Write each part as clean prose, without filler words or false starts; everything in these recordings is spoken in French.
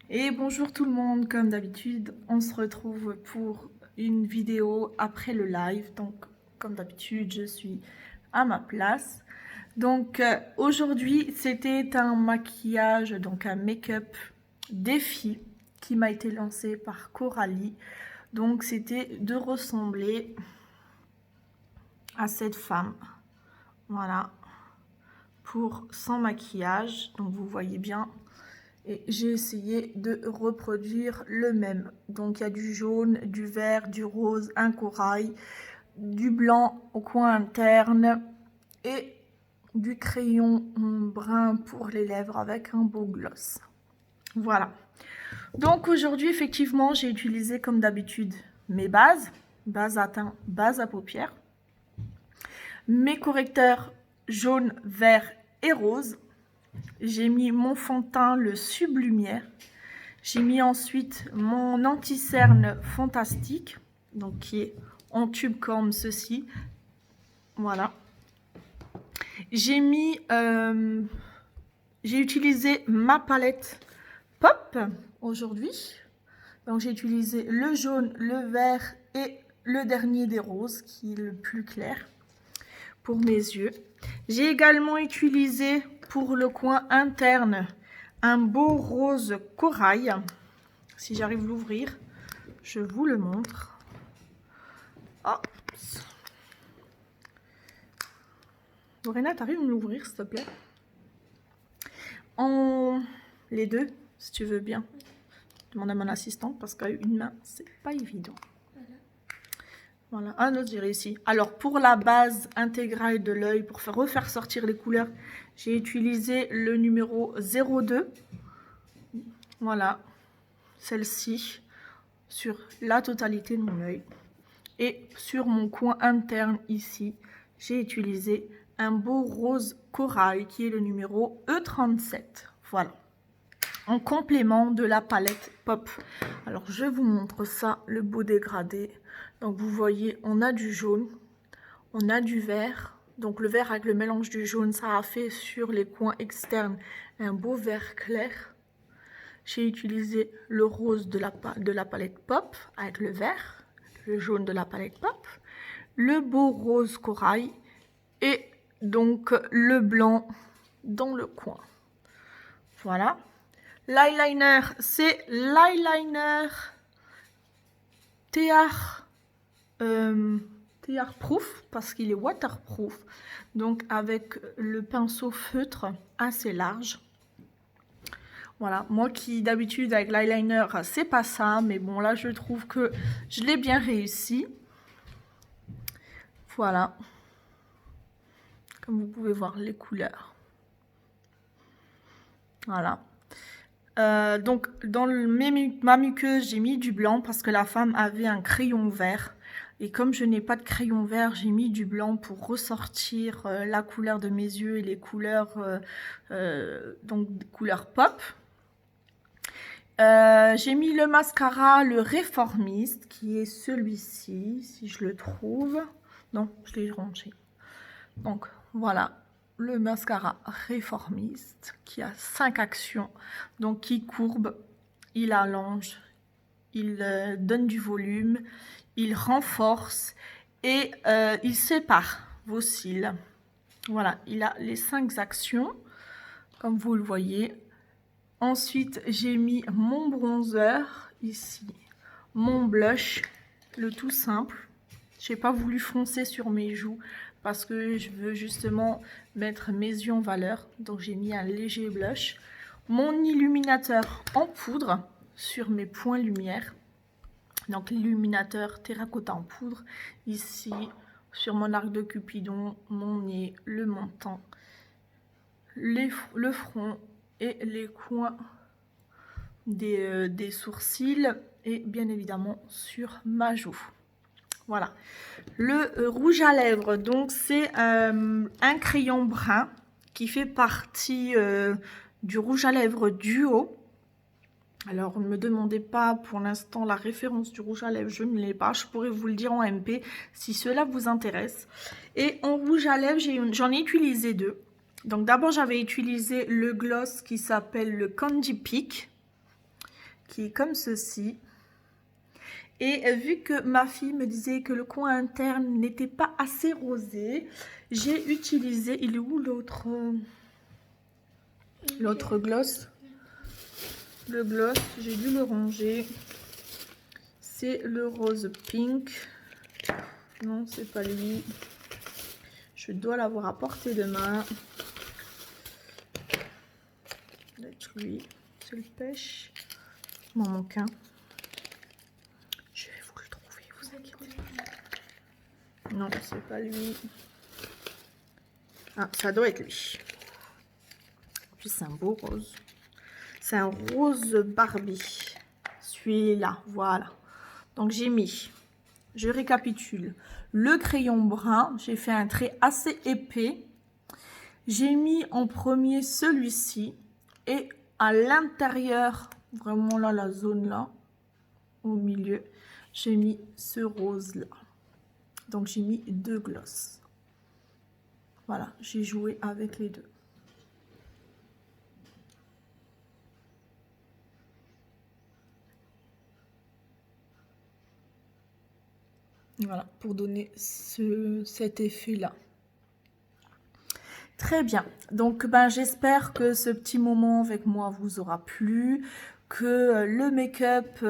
Et bonjour tout le monde, comme d'habitude, on se retrouve pour une vidéo après le live. Donc, comme d'habitude, je suis à ma place. Donc, aujourd'hui, c'était un maquillage, donc un make-up défi qui m'a été lancé par Coralie. Donc, c'était de ressembler à cette femme. Voilà, pour son maquillage. Donc, vous voyez bien. Et j'ai essayé de reproduire le même. Donc il y a du jaune, du vert, du rose, un corail, du blanc au coin interne et du crayon brun pour les lèvres avec un beau gloss. Voilà. Donc aujourd'hui, effectivement, j'ai utilisé comme d'habitude mes bases, base à teint, base à paupières, mes correcteurs jaune, vert et rose. J'ai mis mon fond de teint, le Sublumière. J'ai mis ensuite mon anti-cerne fantastique, donc qui est en tube comme ceci. Voilà. J'ai utilisé ma palette Pop aujourd'hui. Donc j'ai utilisé le jaune, le vert et le dernier des roses, qui est le plus clair pour mes yeux. J'ai également utilisé pour le coin interne un beau rose corail. Si j'arrive à l'ouvrir, je vous le montre. Oh. Lorena, t'arrives à me l'ouvrir, s'il te plaît? Les deux, si tu veux bien. Demande à mon assistante parce qu'une main, c'est pas évident. Voilà, un autre, j'ai réussi. Alors, pour la base intégrale de l'œil, pour refaire sortir les couleurs, j'ai utilisé le numéro 02. Voilà, celle-ci, sur la totalité de mon œil. Et sur mon coin interne ici, j'ai utilisé un beau rose corail qui est le numéro E37. Voilà, en complément de la palette Pop. Alors, je vous montre ça, le beau dégradé. Donc, vous voyez, on a du jaune, on a du vert. Donc, le vert avec le mélange du jaune, ça a fait sur les coins externes un beau vert clair. J'ai utilisé le rose de la palette Pop avec le vert, le jaune de la palette Pop, le beau rose corail et donc le blanc dans le coin. Voilà. L'eyeliner, c'est l'eyeliner Tear Proof parce qu'il est waterproof. Donc avec le pinceau feutre assez large. Voilà, moi qui d'habitude avec l'eyeliner, c'est pas ça, mais bon là je trouve que je l'ai bien réussi. Voilà, comme vous pouvez voir les couleurs. Voilà. Donc dans ma muqueuse, j'ai mis du blanc parce que la femme avait un crayon vert. Et comme je n'ai pas de crayon vert, j'ai mis du blanc pour ressortir la couleur de mes yeux et les couleurs, donc couleur pop. J'ai mis le mascara, le Réformiste, qui est celui-ci, si je le trouve. Non, je l'ai rangé. Donc, voilà, le mascara Réformiste, qui a 5 actions. Donc, qui courbe, il allonge, il donne du volume, il renforce et il sépare vos cils. Voilà, il a les 5 actions, comme vous le voyez. Ensuite, j'ai mis mon bronzer ici, mon blush, le tout simple. Je n'ai pas voulu foncer sur mes joues parce que je veux justement mettre mes yeux en valeur. Donc, j'ai mis un léger blush. Mon illuminateur en poudre sur mes points lumière. Donc, l'illuminateur terracotta en poudre ici sur mon arc de Cupidon, mon nez, le menton, le front et les coins des sourcils et bien évidemment sur ma joue. Voilà, le rouge à lèvres, donc c'est un crayon brun qui fait partie du rouge à lèvres duo. Alors ne me demandez pas pour l'instant la référence du rouge à lèvres, je ne l'ai pas, je pourrais vous le dire en MP si cela vous intéresse. Et en rouge à lèvres, j'en ai utilisé 2. Donc d'abord j'avais utilisé le gloss qui s'appelle le Candy Peak. qui est comme ceci. Et vu que ma fille me disait que le coin interne n'était pas assez rosé, j'ai utilisé... Il est où l'autre gloss? Le gloss, j'ai dû le ranger. C'est le rose pink. Non, c'est pas lui. Je dois l'avoir à portée de main. Peut-être lui. C'est le pêche. Il m'en manque un. Je vais vous le trouver, vous inquiétez pas. Non, c'est pas lui. Ah, ça doit être lui. Puis c'est un beau rose. C'est un rose Barbie. Celui-là, voilà. Donc j'ai mis, je récapitule, le crayon brun. J'ai fait un trait assez épais. J'ai mis en premier celui-ci. Et à l'intérieur, vraiment là, la zone là, au milieu, j'ai mis ce rose là. Donc j'ai mis 2 glosses. Voilà, j'ai joué avec les deux. Voilà, pour donner cet effet-là. Très bien. Donc, j'espère que ce petit moment avec moi vous aura plu, que le make-up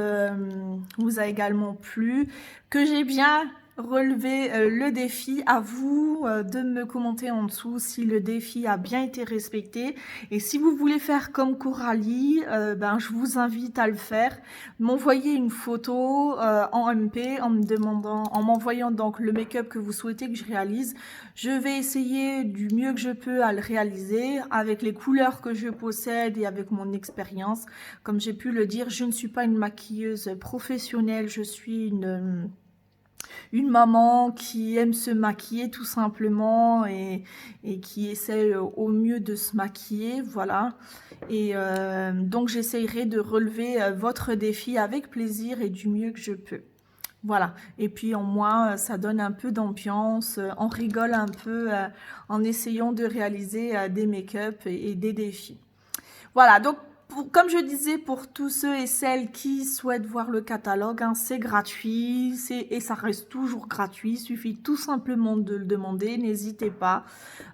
vous a également plu, que j'ai bien relevé le défi. À vous de me commenter en dessous si le défi a bien été respecté. Et si vous voulez faire comme Coralie, je vous invite à le faire. M'envoyer une photo en MP en m'envoyant donc le make-up que vous souhaitez que je réalise. Je vais essayer du mieux que je peux à le réaliser avec les couleurs que je possède et avec mon expérience. Comme j'ai pu le dire, je ne suis pas une maquilleuse professionnelle, je suis une maman qui aime se maquiller tout simplement et qui essaie au mieux de se maquiller, voilà. Et donc j'essayerai de relever votre défi avec plaisir et du mieux que je peux. Voilà, et puis en moi, ça donne un peu d'ambiance, on rigole un peu en essayant de réaliser des make-up et des défis. Voilà, donc comme je disais, pour tous ceux et celles qui souhaitent voir le catalogue, c'est gratuit et ça reste toujours gratuit. Il suffit tout simplement de le demander, n'hésitez pas.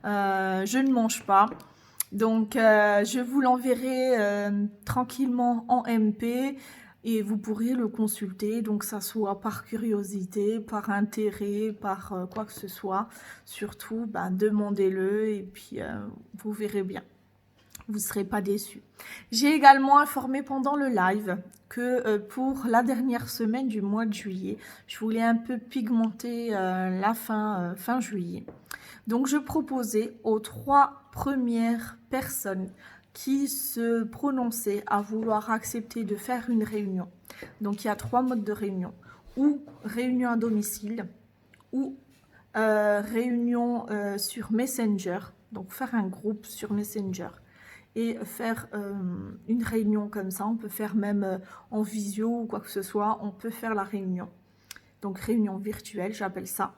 Je ne mange pas. Donc, je vous l'enverrai tranquillement en MP et vous pourrez le consulter. Donc, ça soit par curiosité, par intérêt, par quoi que ce soit. Surtout, demandez-le et puis vous verrez bien. Vous ne serez pas déçus. J'ai également informé pendant le live que pour la dernière semaine du mois de juillet, je voulais un peu pigmenter la fin juillet. Donc, je proposais aux 3 premières personnes qui se prononçaient à vouloir accepter de faire une réunion. Donc, il y a 3 modes de réunion. Ou réunion à domicile, ou réunion sur Messenger. Donc, faire un groupe sur Messenger. Et faire une réunion comme ça, on peut faire même en visio ou quoi que ce soit, on peut faire la réunion. Donc réunion virtuelle, j'appelle ça.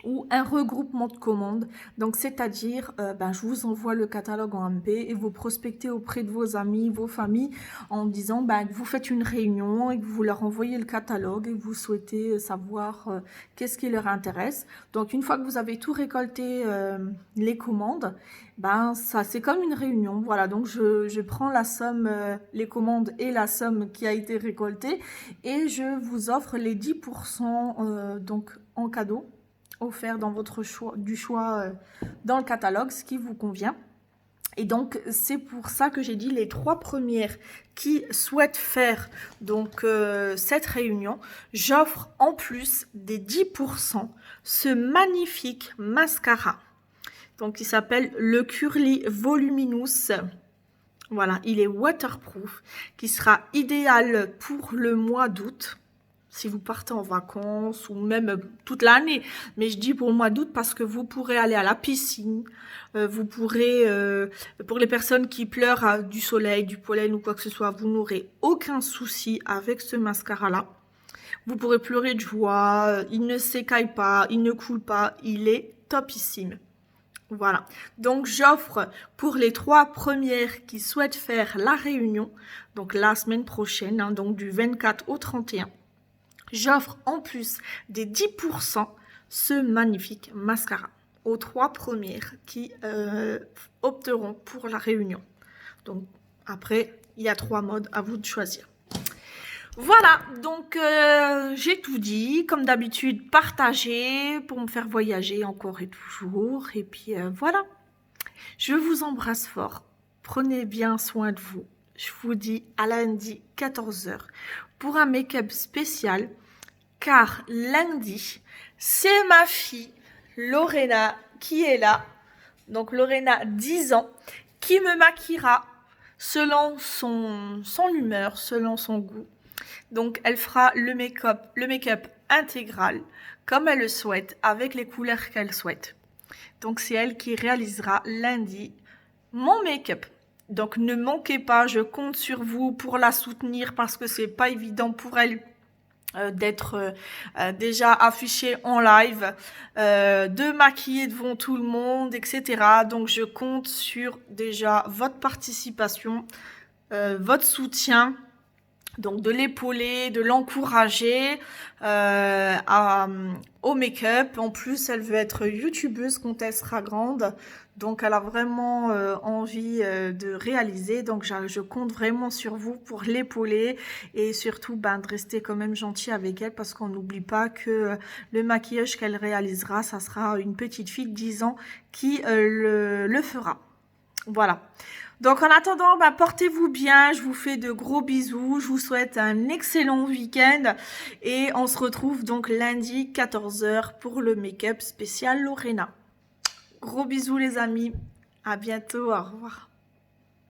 Ou un regroupement de commandes, donc c'est-à-dire je vous envoie le catalogue en MP et vous prospectez auprès de vos amis, vos familles en disant que vous faites une réunion et que vous leur envoyez le catalogue et que vous souhaitez savoir qu'est-ce qui leur intéresse. Donc une fois que vous avez tout récolté les commandes, ça c'est comme une réunion. Voilà, donc je prends la somme, les commandes et la somme qui a été récoltée et je vous offre les 10% donc en cadeau offert dans votre choix dans le catalogue, ce qui vous convient. Et donc c'est pour ça que j'ai dit les 3 premières qui souhaitent faire donc cette réunion, j'offre en plus des 10% ce magnifique mascara. Donc il s'appelle le Curly Voluminous. Voilà, il est waterproof, qui sera idéal pour le mois d'août. Si vous partez en vacances ou même toute l'année. Mais je dis pour le mois d'août parce que vous pourrez aller à la piscine. Vous pourrez, pour les personnes qui pleurent du soleil, du pollen ou quoi que ce soit, vous n'aurez aucun souci avec ce mascara-là. Vous pourrez pleurer de joie. Il ne s'écaille pas, il ne coule pas. Il est topissime. Voilà, donc j'offre pour les 3 premières qui souhaitent faire la réunion, donc la semaine prochaine, hein, donc du 24 au 31, j'offre en plus des 10% ce magnifique mascara aux 3 premières qui opteront pour la réunion. Donc après, il y a 3 modes, à vous de choisir. Voilà, donc j'ai tout dit. Comme d'habitude, partagez pour me faire voyager encore et toujours. Et puis voilà, je vous embrasse fort. Prenez bien soin de vous. Je vous dis à lundi 14 h pour un make-up spécial. Car lundi, c'est ma fille Lorena qui est là. Donc Lorena, 10 ans, qui me maquillera selon son humeur, selon son goût. Donc, elle fera le make-up intégral comme elle le souhaite, avec les couleurs qu'elle souhaite. Donc, c'est elle qui réalisera lundi mon make-up. Donc, ne manquez pas, je compte sur vous pour la soutenir parce que c'est pas évident pour elle d'être déjà affichée en live, de maquiller devant tout le monde, etc. Donc, je compte sur déjà votre participation, votre soutien. Donc de l'épauler, de l'encourager au make-up. En plus, elle veut être youtubeuse quand elle sera grande. Donc elle a vraiment envie de réaliser. Donc je compte vraiment sur vous pour l'épauler. Et surtout de rester quand même gentil avec elle. Parce qu'on n'oublie pas que le maquillage qu'elle réalisera, ça sera une petite fille de 10 ans qui le fera. Voilà. Donc en attendant, portez-vous bien, je vous fais de gros bisous, je vous souhaite un excellent week-end et on se retrouve donc lundi 14 h pour le make-up spécial Lorena. Gros bisous les amis, à bientôt, au revoir.